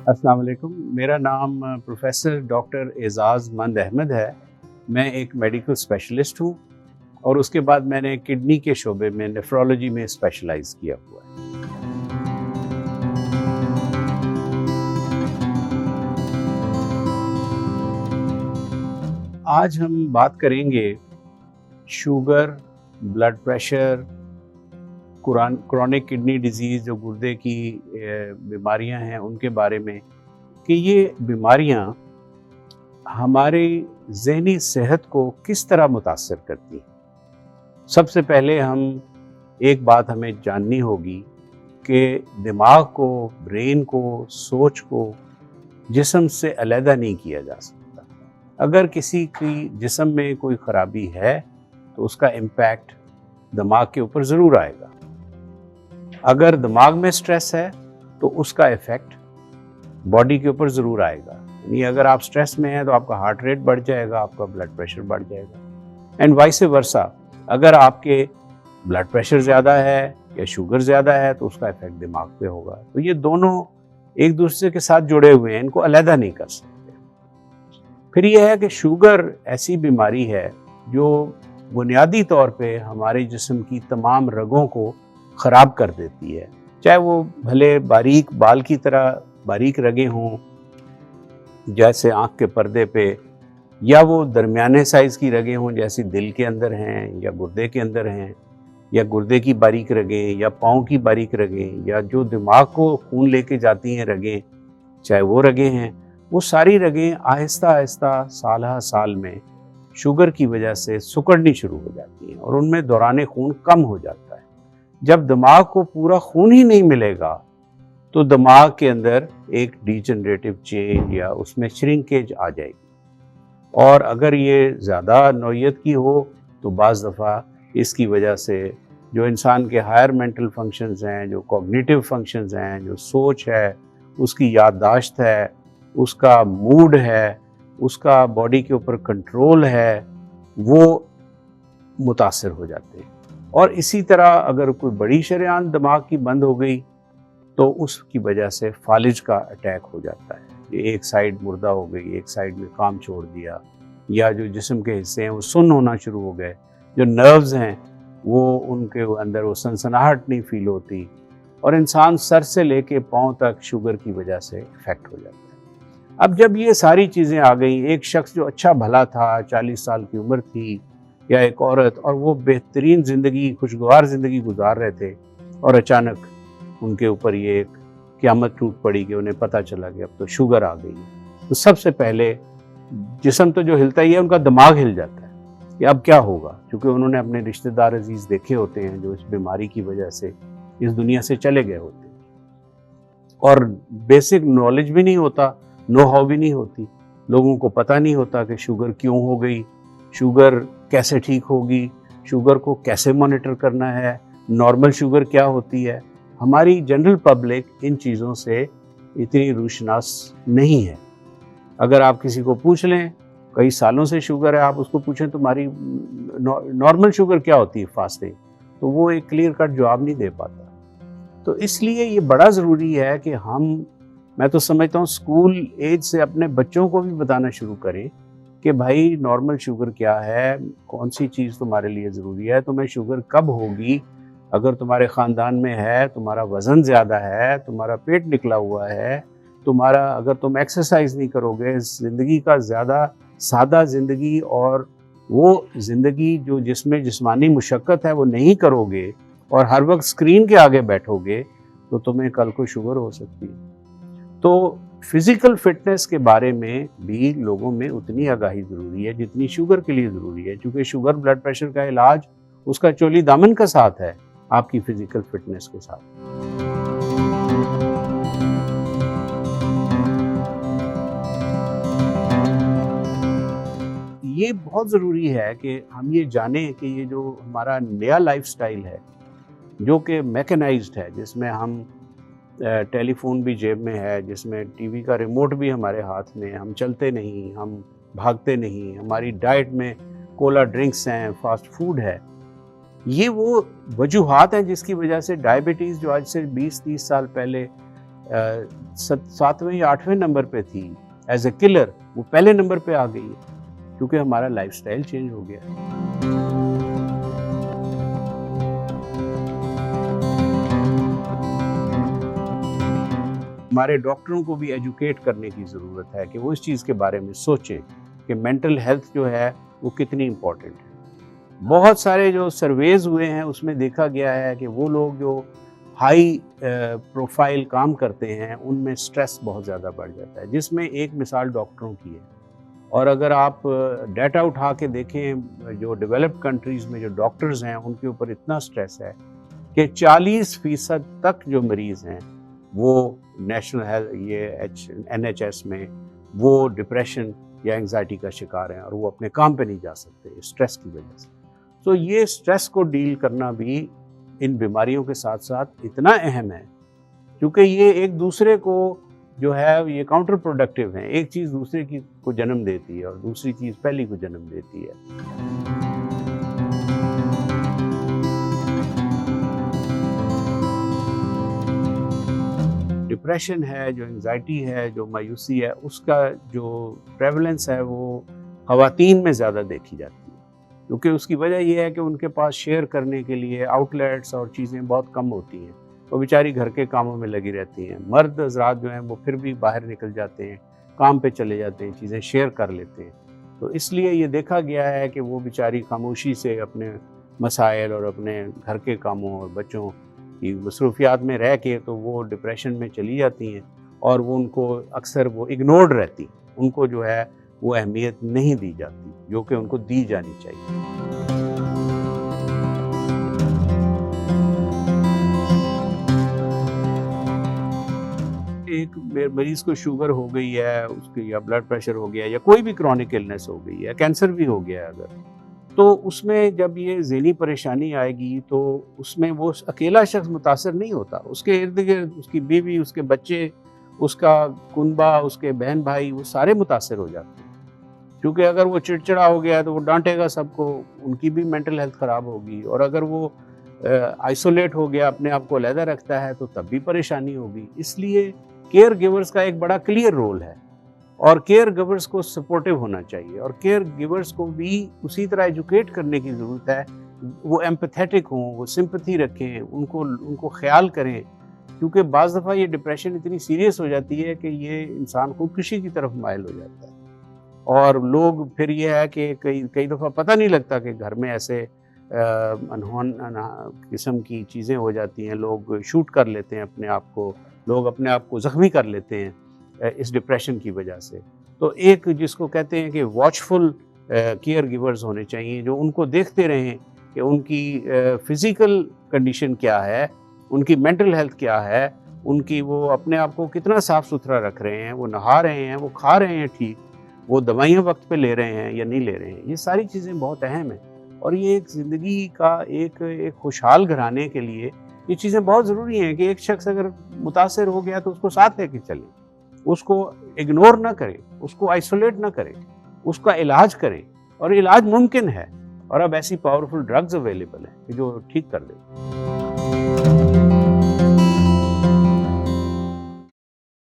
अस्सलाम वालेकुम। मेरा नाम प्रोफेसर डॉक्टर एजाज़ मंद अहमद है। मैं एक मेडिकल स्पेशलिस्ट हूँ और उसके बाद मैंने किडनी के शोबे में नेफ्रोलॉजी में स्पेशलाइज किया हुआ है। आज हम बात करेंगे sugar, blood pressure, chronic kidney disease जो गुर्दे की बीमारियां हैं उनके बारे में कि ये बीमारियां हमारी ज़हनी सेहत को किस तरह मुतासर करती हैं। सबसे पहले एक बात हमें जाननी होगी कि दिमाग को, ब्रेन को, सोच को जिस्म से अलहदा नहीं किया जा सकता। अगर किसी की जिस्म में कोई ख़राबी है तो उसका इम्पैक्ट दिमाग के ऊपर ज़रूर आएगा। अगर दिमाग में स्ट्रेस है तो उसका इफ़ेक्ट बॉडी के ऊपर ज़रूर आएगा। यानी अगर आप स्ट्रेस में हैं तो आपका हार्ट रेट बढ़ जाएगा, आपका ब्लड प्रेशर बढ़ जाएगा एंड वाइस वर्सा। अगर आपके ब्लड प्रेशर ज़्यादा है या शुगर ज़्यादा है तो उसका इफ़ेक्ट दिमाग पे होगा। तो ये दोनों एक दूसरे के साथ जुड़े हुए हैं, इनको अलहदा नहीं कर सकते। फिर यह है कि शुगर ऐसी बीमारी है जो बुनियादी तौर पे हमारे जिस्म की तमाम रगों को ख़राब कर देती है, चाहे वो भले बारीक बाल की तरह बारीक रगें हों जैसे आँख के पर्दे पे, या वो दरमियाने साइज़ की रगें हों जैसी दिल के अंदर हैं या गुर्दे के अंदर हैं, या गुर्दे की बारीक रगें या पाँव की बारीक रगें, या जो दिमाग को खून लेके जाती हैं रगें, चाहे वो रगें हैं। वो सारी रगें आहिस्ता आहिस्ता साल हा साल में शुगर की वजह से सिकुड़नी शुरू हो जाती हैं और उनमें दौरान खून कम हो जाता है। जब दिमाग को पूरा खून ही नहीं मिलेगा तो दिमाग के अंदर एक डिजेनरेटिव चेंज या उसमें श्रिंकेज आ जाएगी। और अगर ये ज़्यादा नौयत की हो तो बाज़ दफ़ा इसकी वजह से जो इंसान के हायर मेंटल फंक्शंस हैं, जो कॉग्निटिव फंक्शंस हैं, जो सोच है, उसकी याददाश्त है, उसका मूड है, उसका बॉडी के ऊपर कंट्रोल है, वो मुतासर हो जाते हैं। और इसी तरह अगर कोई बड़ी शरेआन दिमाग की बंद हो गई तो उसकी वजह से फालिज का अटैक हो जाता है। ये एक साइड मुर्दा हो गई, एक साइड में काम छोड़ दिया, या जो जिस्म के हिस्से हैं वो सुन्न होना शुरू हो गए, जो नर्व्स हैं वो उनके अंदर वो सनसनाहट नहीं फील होती, और इंसान सर से लेके पाँव तक शुगर की वजह से इफेक्ट हो जाता है। अब जब ये सारी चीज़ें आ गई, एक शख्स जो अच्छा भला था, 40 साल की उम्र थी, या एक औरत, और वो बेहतरीन ज़िंदगी, खुशगवार ज़िंदगी गुजार रहे थे, और अचानक उनके ऊपर ये एक क़यामत टूट पड़ी कि उन्हें पता चला कि अब तो शुगर आ गई है। तो सबसे पहले जिस्म तो जो हिलता ही है, उनका दिमाग हिल जाता है कि अब क्या होगा, क्योंकि उन्होंने अपने रिश्तेदार अजीज़ देखे होते हैं जो इस बीमारी की वजह से इस दुनिया से चले गए होते हैं, और बेसिक नॉलेज भी नहीं होता, नो हाउ भी नहीं होती। लोगों को पता नहीं होता कि शुगर क्यों हो गई, शुगर कैसे ठीक होगी, शुगर को कैसे मॉनिटर करना है, नॉर्मल शुगर क्या होती है। हमारी जनरल पब्लिक इन चीज़ों से इतनी रूशनास नहीं है। अगर आप किसी को पूछ लें, कई सालों से शुगर है, आप उसको पूछें तुम्हारी नॉर्मल शुगर क्या होती है फास्टिंग, तो वो एक क्लियर कट जवाब नहीं दे पाता। तो इसलिए ये बड़ा ज़रूरी है कि मैं तो समझता हूँ स्कूल एज से अपने बच्चों को भी बताना शुरू करें कि भाई नॉर्मल शुगर क्या है, कौन सी चीज़ तुम्हारे लिए ज़रूरी है, तुम्हें शुगर कब होगी, अगर तुम्हारे ख़ानदान में है, तुम्हारा वज़न ज़्यादा है, तुम्हारा पेट निकला हुआ है, अगर तुम एक्सरसाइज नहीं करोगे, ज़िंदगी का ज़्यादा सादा ज़िंदगी और वो ज़िंदगी जो जिसमें जिस्मानी मुशक्क़त है वो नहीं करोगे, और हर वक्त स्क्रीन के आगे बैठोगे, तो तुम्हें कल को शुगर हो सकती है। तो फिज़िकल फिटनेस के बारे में भी लोगों में उतनी आगाही ज़रूरी है जितनी शुगर के लिए ज़रूरी है, क्योंकि शुगर ब्लड प्रेशर का इलाज उसका चोली दामन का साथ है आपकी फिज़िकल फिटनेस के साथ। ये बहुत ज़रूरी है कि हम ये जानें कि ये जो हमारा नया लाइफस्टाइल है, जो कि मैकेनाइज्ड है, जिसमें हम टेलीफोन भी जेब में है, जिसमें टीवी का रिमोट भी हमारे हाथ में, हम चलते नहीं, हम भागते नहीं, हमारी डाइट में कोला ड्रिंक्स हैं, फास्ट फूड है, ये वो वजूहात हैं जिसकी वजह से डायबिटीज़ जो आज से 20-30 साल पहले 7वें या 8वें नंबर पे थी एज ए किलर, वो पहले नंबर पे आ गई है, क्योंकि हमारा लाइफस्टाइल चेंज हो गया है। हमारे डॉक्टरों को भी एजुकेट करने की ज़रूरत है कि वो इस चीज़ के बारे में सोचें कि मेंटल हेल्थ जो है वो कितनी इम्पॉर्टेंट है। बहुत सारे जो सर्वेज हुए हैं उसमें देखा गया है कि वो लोग जो हाई प्रोफाइल काम करते हैं उनमें स्ट्रेस बहुत ज़्यादा बढ़ जाता है, जिसमें एक मिसाल डॉक्टरों की है। और अगर आप डाटा उठा के देखें, जो डेवलप्ड कंट्रीज़ में जो डॉक्टर्स हैं उनके ऊपर इतना स्ट्रेस है कि 40% तक जो मरीज़ हैं वो नेशनल हेल्थ NHS में वो डिप्रेशन या एंग्जाइटी का शिकार हैं और वो अपने काम पे नहीं जा सकते स्ट्रेस की वजह से। तो ये स्ट्रेस को डील करना भी इन बीमारियों के साथ साथ इतना अहम है, क्योंकि ये एक दूसरे को जो है ये काउंटर प्रोडक्टिव हैं। एक चीज़ दूसरे की को जन्म देती है और दूसरी चीज़ पहली को जन्म देती है। डिप्रेशन है, जो एंग्जाइटी है, जो मायूसी है, उसका जो प्रेवलेंस है वो ख़वातीन में ज़्यादा देखी जाती है, क्योंकि उसकी वजह यह है कि उनके पास शेयर करने के लिए आउटलेट्स और चीज़ें बहुत कम होती हैं। वो बेचारी घर के कामों में लगी रहती हैं। मर्द हज़रात जो हैं वो फिर भी बाहर निकल जाते हैं, काम पे चले जाते हैं, चीज़ें शेयर कर लेते हैं। तो इसलिए ये देखा गया है कि वो बेचारी खामोशी से अपने मसाइल और अपने घर के कामों और बच्चों की मसरूफियात में रह के तो वो डिप्रेशन में चली जाती हैं और वो उनको अक्सर वो इग्नोर्ड रहती, उनको जो है वो अहमियत नहीं दी जाती जो कि उनको दी जानी चाहिए। एक मरीज़ को शुगर हो गई है, उसकी या ब्लड प्रेशर हो गया या कोई भी क्रॉनिक इलनेस हो गई है, कैंसर भी हो गया है अगर, तो उसमें जब ये ज़हनी परेशानी आएगी तो उसमें वो अकेला शख्स मुतासर नहीं होता, उसके इर्द गिर्द उसकी बीवी, उसके बच्चे, उसका कुनबा, उसके बहन भाई, वो सारे मुतासर हो जाते हैं। क्योंकि अगर वो चिड़चिड़ा हो गया तो वो डांटेगा सबको, उनकी भी मेंटल हेल्थ ख़राब होगी। और अगर वो आइसोलेट हो गया, अपने आप को अलहदा रखता है, तो तब भी परेशानी होगी। इसलिए केयर गिवर्स का एक बड़ा क्लियर रोल है और केयर गिवर्स को सपोर्टिव होना चाहिए और केयर गिवर्स को भी उसी तरह एजुकेट करने की ज़रूरत है। वो एम्पैथेटिक हों, वो सिंपैथी रखें, उनको ख्याल करें, क्योंकि बाज़ दफ़ा ये डिप्रेशन इतनी सीरियस हो जाती है कि ये इंसान खुदकुशी की तरफ माइल हो जाता है। और लोग फिर ये है कि कई दफ़ा पता नहीं लगता कि घर में ऐसे अनहोन किस्म की चीज़ें हो जाती हैं, लोग शूट कर लेते हैं अपने आप को, लोग अपने आप को ज़ख्मी कर लेते हैं इस डिप्रेशन की वजह से। तो एक जिसको कहते हैं कि वॉचफुल केयर गिवर्स होने चाहिए, जो उनको देखते रहें कि उनकी फ़िज़िकल कंडीशन क्या है, उनकी मेंटल हेल्थ क्या है, उनकी वो अपने आप को कितना साफ़ सुथरा रख रहे हैं, वो नहा रहे हैं, वो खा रहे हैं ठीक, वो दवाइयाँ वक्त पे ले रहे हैं या नहीं ले रहे हैं। ये सारी चीज़ें बहुत अहम हैं और ये एक ज़िंदगी का एक खुशहाल घराने के लिए ये चीज़ें बहुत ज़रूरी हैं कि एक शख्स अगर मुतासिर हो गया तो उसको साथ लेके चलें, उसको इग्नोर ना करें, उसको आइसोलेट ना करें, उसका इलाज करें। और इलाज मुमकिन है और अब ऐसी पावरफुल ड्रग्स अवेलेबल हैं कि जो ठीक कर दें।